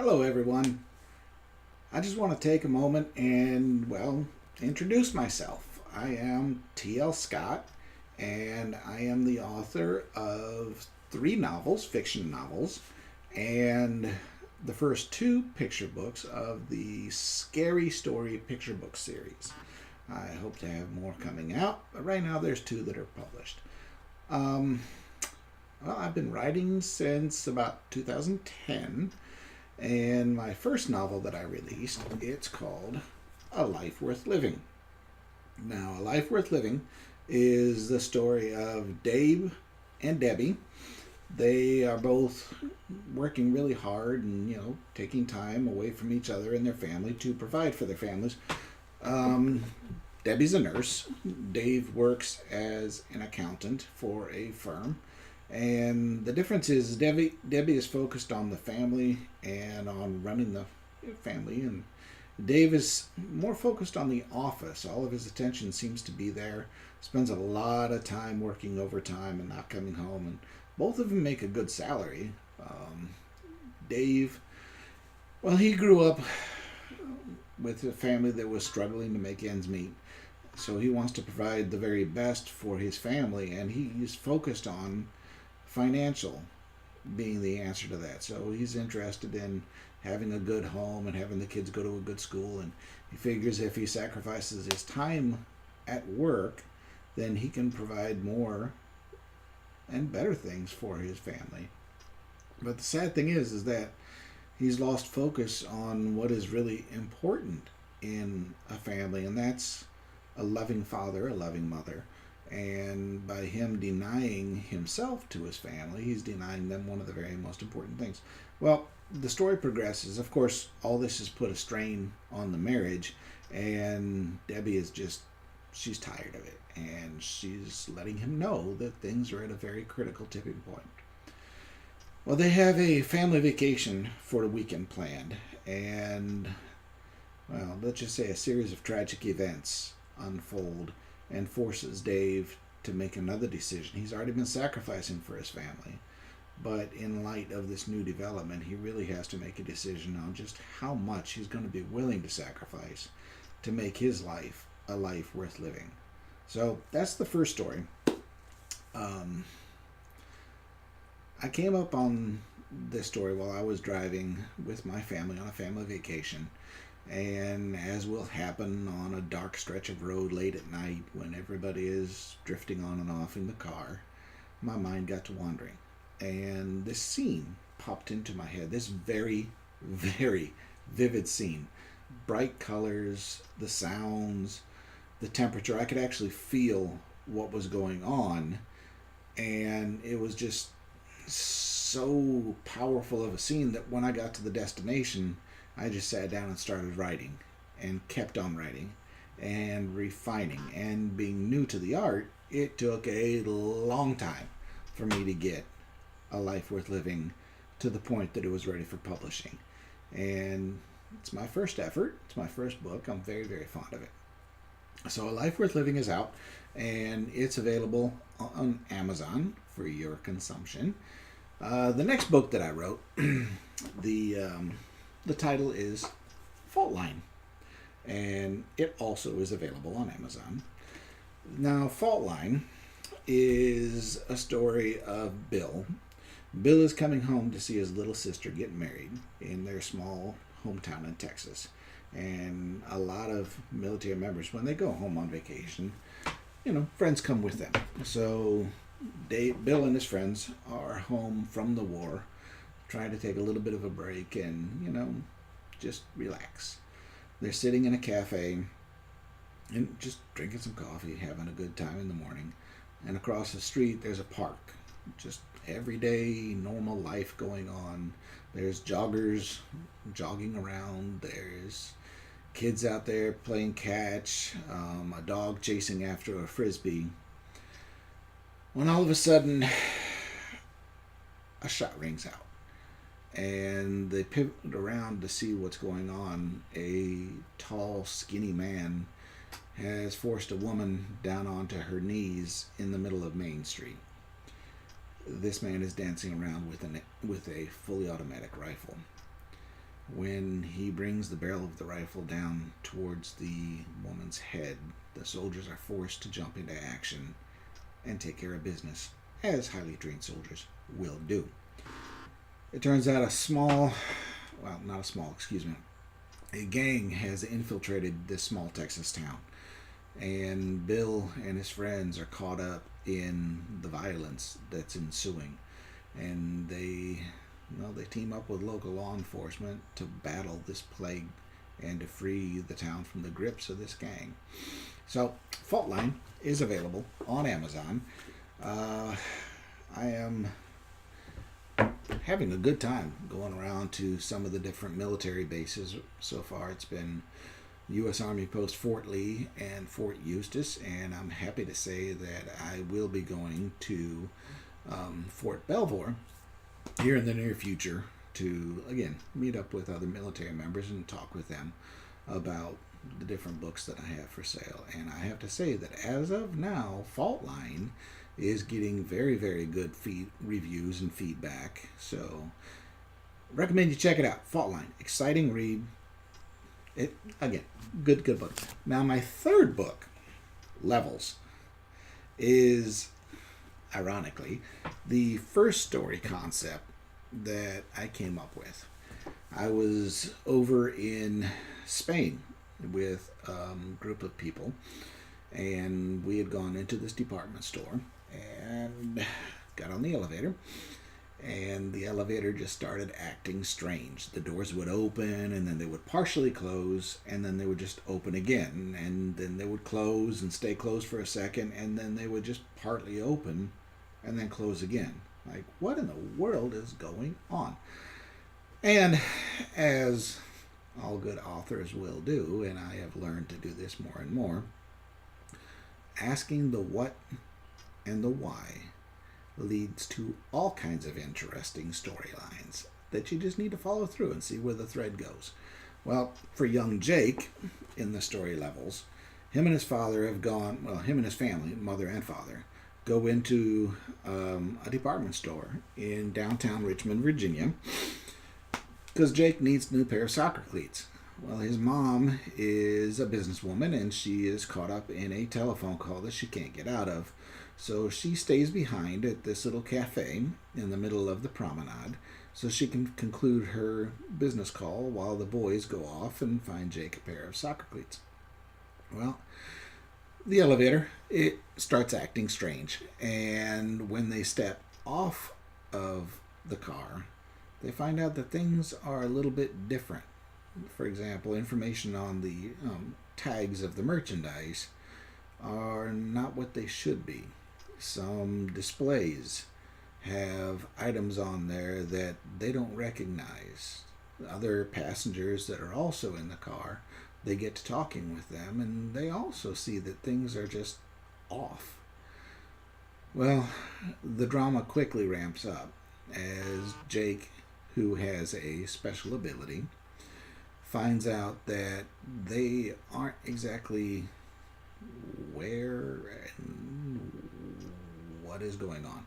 Hello, everyone. I just want to take a moment and, introduce myself. I am T.L. Scott, and I am the author of three novels, fiction novels, and the first two picture books of the Scary Story picture book series. I hope to have more coming out, but right now there's two that are published. Um, I've been writing since about 2010. And my first novel that I released, it's called A Life Worth Living. Now, A Life Worth Living is the story of Dave and Debbie. They are both working really hard and, taking time away from each other and their family to provide for their families. Um, Debbie's a nurse. Dave works as an accountant for a firm. And the difference is Debbie is focused on the family and on running the family, and Dave is more focused on the office. All of his attention seems to be there. Spends a lot of time working overtime and not coming home. And both of them make a good salary. Dave, he grew up with a family that was struggling to make ends meet. So he wants to provide the very best for his family, and he's focused on financial being the answer to that. So he's interested in having a good home and having the kids go to a good school, and he figures if he sacrifices his time at work, then he can provide more and better things for his family. But the sad thing is that he's lost focus on what is really important in a family, and that's a loving father, a loving mother. And by him denying himself to his family, he's denying them one of the very most important things. Well, the story progresses. Of course, all this has put a strain on the marriage, and Debbie is she's tired of it. And she's letting him know that things are at a very critical tipping point. Well, they have a family vacation for the weekend planned, and, let's just say a series of tragic events unfold and forces Dave to make another decision. He's already been sacrificing for his family, but in light of this new development, he really has to make a decision on just how much he's going to be willing to sacrifice to make his life a life worth living. So that's the first story. I came up on this story while I was driving with my family on a family vacation. And as will happen on a dark stretch of road late at night when everybody is drifting on and off in the car, my mind got to wandering. And this scene popped into my head, this very, very vivid scene. Bright colors, the sounds, the temperature. I could actually feel what was going on. And it was just so powerful of a scene that when I got to the destination, I just sat down and started writing and kept on writing and refining. And being new to the art, it took a long time for me to get A Life Worth Living to the point that it was ready for publishing. And it's my first effort. It's my first book. I'm very, very fond of it. So A Life Worth Living is out, and it's available on Amazon for your consumption. The next book that I wrote, the title is Fault Line, and it also is available on Amazon. Now, Fault Line is a story of Bill. Bill is coming home to see his little sister get married in their small hometown in Texas. And a lot of military members, when they go home on vacation, friends come with them. So Bill and his friends are home from the war, trying to take a little bit of a break and, just relax. They're sitting in a cafe and just drinking some coffee, having a good time in the morning. And across the street, there's a park. Just everyday, normal life going on. There's joggers jogging around. There's kids out there playing catch. A dog chasing after a frisbee. When all of a sudden, a shot rings out. And they pivot around to see what's going on. A tall, skinny man has forced a woman down onto her knees in the middle of Main Street. This man is dancing around with a fully automatic rifle. When he brings the barrel of the rifle down towards the woman's head, the soldiers are forced to jump into action and take care of business, as highly trained soldiers will do. It turns out a gang has infiltrated this small Texas town, and Bill and his friends are caught up in the violence that's ensuing, and they team up with local law enforcement to battle this plague and to free the town from the grips of this gang. So, Fault Line is available on Amazon. I am having a good time going around to some of the different military bases. So far, it's been U.S. Army Post Fort Lee and Fort Eustis, and I'm happy to say that I will be going to Fort Belvoir here in the near future to, again, meet up with other military members and talk with them about the different books that I have for sale. And I have to say that as of now, Fault Line is getting very, very good reviews and feedback. So, recommend you check it out. Fault Line, exciting read. It again, good book. Now, my third book, Levels, is ironically the first story concept that I came up with. I was over in Spain with a group of people, and we had gone into this department store and got on the elevator, and the elevator just started acting strange. The doors would open, and then they would partially close, and then they would just open again, and then they would close and stay closed for a second, and then they would just partly open and then close again. Like, what in the world is going on? And as all good authors will do, and I have learned to do this more and more, asking the what and the why leads to all kinds of interesting storylines that you just need to follow through and see where the thread goes. Well, for young Jake, in the story Levels, him and his father have gone, him and his family, mother and father, go into a department store in downtown Richmond, Virginia, because Jake needs a new pair of soccer cleats. Well, his mom is a businesswoman, and she is caught up in a telephone call that she can't get out of. So she stays behind at this little cafe in the middle of the promenade so she can conclude her business call while the boys go off and find Jake a pair of soccer cleats. Well, the elevator, it starts acting strange, and when they step off of the car, they find out that things are a little bit different. For example, information on the tags of the merchandise are not what they should be. Some displays have items on there that they don't recognize. Other passengers that are also in the car, they get to talking with them, and they also see that things are just off. Well, the drama quickly ramps up as Jake, who has a special ability, finds out that they aren't exactly where and what is going on.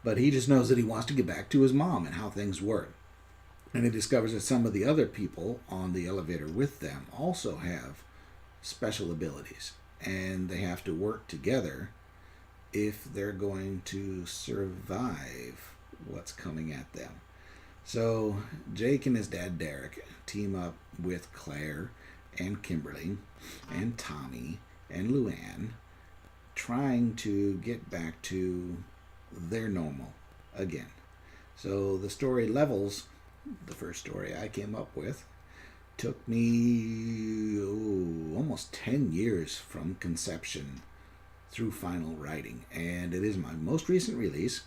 But he just knows that he wants to get back to his mom and how things work. And he discovers that some of the other people on the elevator with them also have special abilities. And they have to work together if they're going to survive what's coming at them. So Jake and his dad Derek team up with Claire and Kimberly and Tommy and Luann, trying to get back to their normal again. So the story Levels, the first story I came up with, took me almost 10 years from conception through final writing, and it is my most recent release.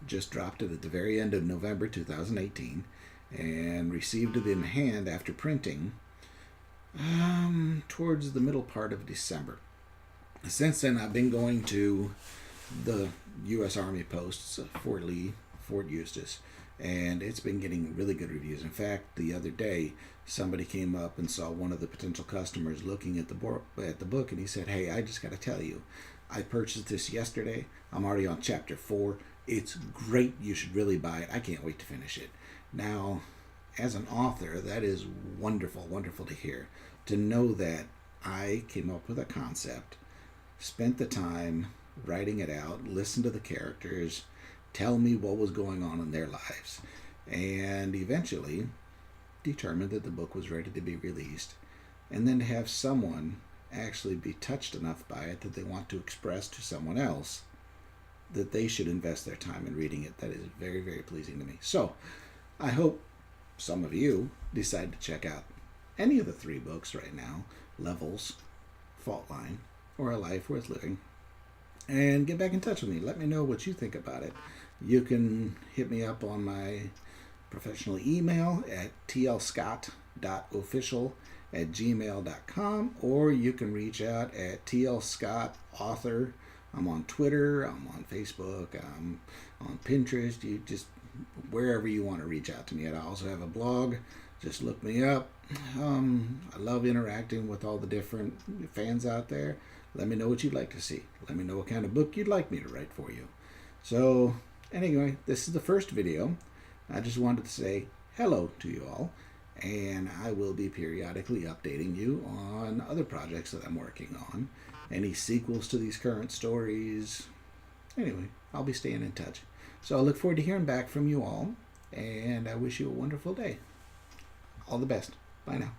Just dropped it at the very end of November 2018 and received it in hand after printing towards the middle part of December. Since then, I've been going to the U.S. Army posts, Fort Lee, Fort Eustis, and it's been getting really good reviews. In fact, the other day, somebody came up and saw one of the potential customers looking at the book, and he said, "Hey, I just got to tell you, I purchased this yesterday. I'm already on chapter 4. It's great. You should really buy it. I can't wait to finish it." Now, as an author, that is wonderful, wonderful to hear. To know that I came up with a concept, spent the time writing it out, listened to the characters, tell me what was going on in their lives, and eventually determined that the book was ready to be released. And then to have someone actually be touched enough by it that they want to express to someone else that they should invest their time in reading it. That is very, very pleasing to me. So I hope some of you decide to check out any of the 3 books right now, Levels, Fault Line, or A Life Worth Living, and get back in touch with me. Let me know what you think about it. You can hit me up on my professional email at tlscott.official@gmail.com, or you can reach out at tlscottauthor. I'm on Twitter, I'm on Facebook, I'm on Pinterest. You just, wherever you want to reach out to me. And I also have a blog. Just look me up. I love interacting with all the different fans out there. Let me know what you'd like to see. Let me know what kind of book you'd like me to write for you. So anyway, this is the first video. I just wanted to say hello to you all, and I will be periodically updating you on other projects that I'm working on, any sequels to these current stories. Anyway, I'll be staying in touch. So I look forward to hearing back from you all, and I wish you a wonderful day. All the best. Bye now.